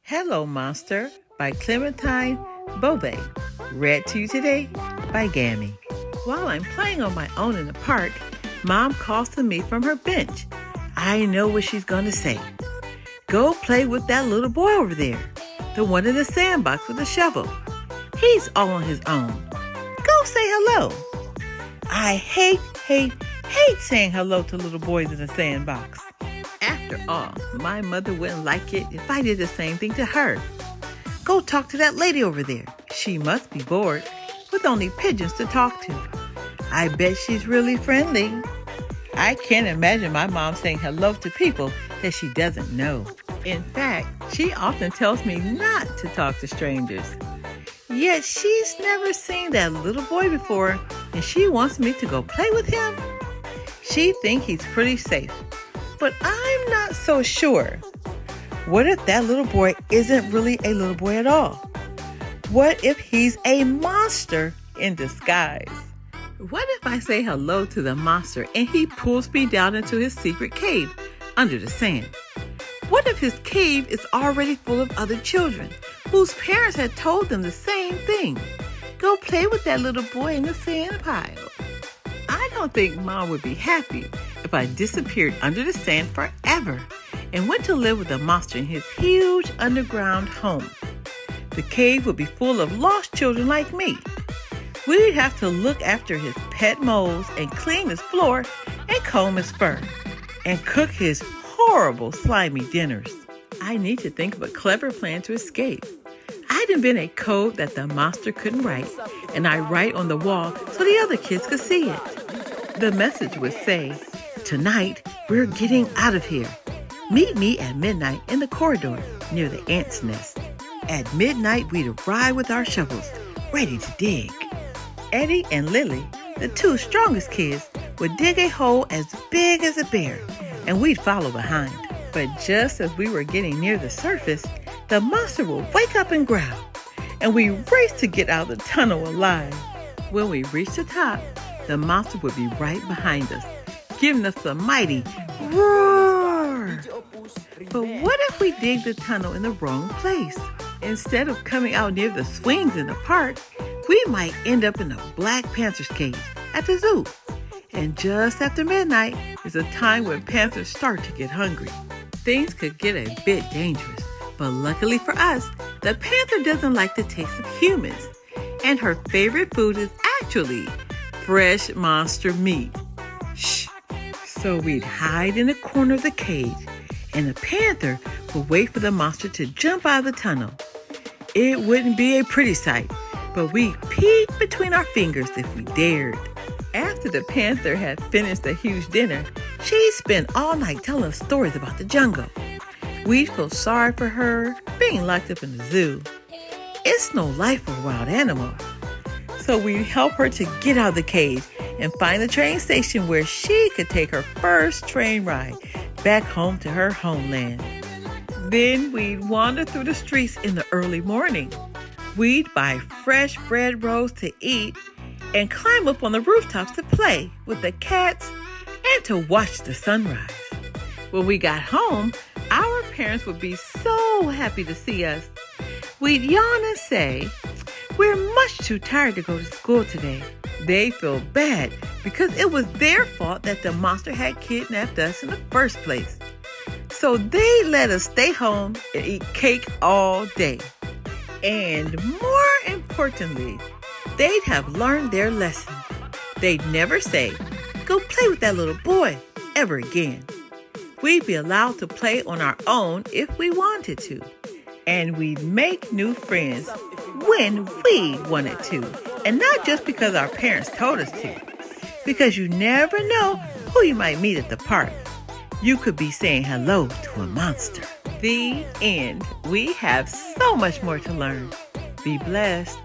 Hello, Monster by Clementine Bobe. Read to you today by Gammy. While I'm playing on my own in the park, Mom calls to me from her bench. I know what she's going to say. Go play with that little boy over there, the one in the sandbox with the shovel. He's all on his own. Go say hello. I hate saying hello to little boys in the sandbox. After all, my mother wouldn't like it if I did the same thing to her. Go talk to that lady over there. She must be bored with only pigeons to talk to. I bet she's really friendly. I can't imagine my mom saying hello to people that she doesn't know. In fact, she often tells me not to talk to strangers. Yet she's never seen that little boy before, and she wants me to go play with him. She thinks he's pretty safe, but I'm not so sure. What if that little boy isn't really a little boy at all? What if he's a monster in disguise? What if I say hello to the monster and he pulls me down into his secret cave under the sand? What if his cave is already full of other children whose parents had told them the same thing? Go play with that little boy in the sand pile. I don't think Mom would be happy if I disappeared under the sand forever and went to live with the monster in his huge underground home. The cave would be full of lost children like me. We'd have to look after his pet moles and clean his floor and comb his fur and cook his horrible slimy dinners. I need to think of a clever plan to escape. I'd invent a code that the monster couldn't write, and I write on the wall so the other kids could see it. The message would say, "Tonight, we're getting out of here. Meet me at midnight in the corridor near the ant's nest." At midnight, we'd arrive with our shovels, ready to dig. Eddie and Lily, the two strongest kids, would dig a hole as big as a bear, and we'd follow behind. But just as we were getting near the surface, the monster would wake up and growl, and we raced to get out of the tunnel alive. When we reached the top, the monster would be right behind us, giving us a mighty roar. But what if we dig the tunnel in the wrong place? Instead of coming out near the swings in the park, we might end up in a Black Panther's cage at the zoo. And just after midnight is a time when panthers start to get hungry. Things could get a bit dangerous, but luckily for us, the panther doesn't like the taste of humans, and her favorite food is actually fresh monster meat. Shh! So we'd hide in a corner of the cage, and the panther would wait for the monster to jump out of the tunnel. It wouldn't be a pretty sight, but we'd peek between our fingers if we dared. After the panther had finished a huge dinner, she'd spend all night telling us stories about the jungle. We'd feel sorry for her being locked up in the zoo. It's no life for a wild animal. So we'd help her to get out of the cage and find the train station where she could take her first train ride back home to her homeland. Then we'd wander through the streets in the early morning. We'd buy fresh bread rolls to eat and climb up on the rooftops to play with the cats and to watch the sunrise. When we got home, our parents would be so happy to see us. We'd yawn and say, "We're much too tired to go to school today." They feel bad because it was their fault that the monster had kidnapped us in the first place. So they let us stay home and eat cake all day. And more importantly, they'd have learned their lesson. They'd never say, "Go play with that little boy," ever again. We'd be allowed to play on our own if we wanted to. And we'd make new friends when we wanted to. And not just because our parents told us to. Because you never know who you might meet at the park. You could be saying hello to a monster. The end. We have so much more to learn. Be blessed.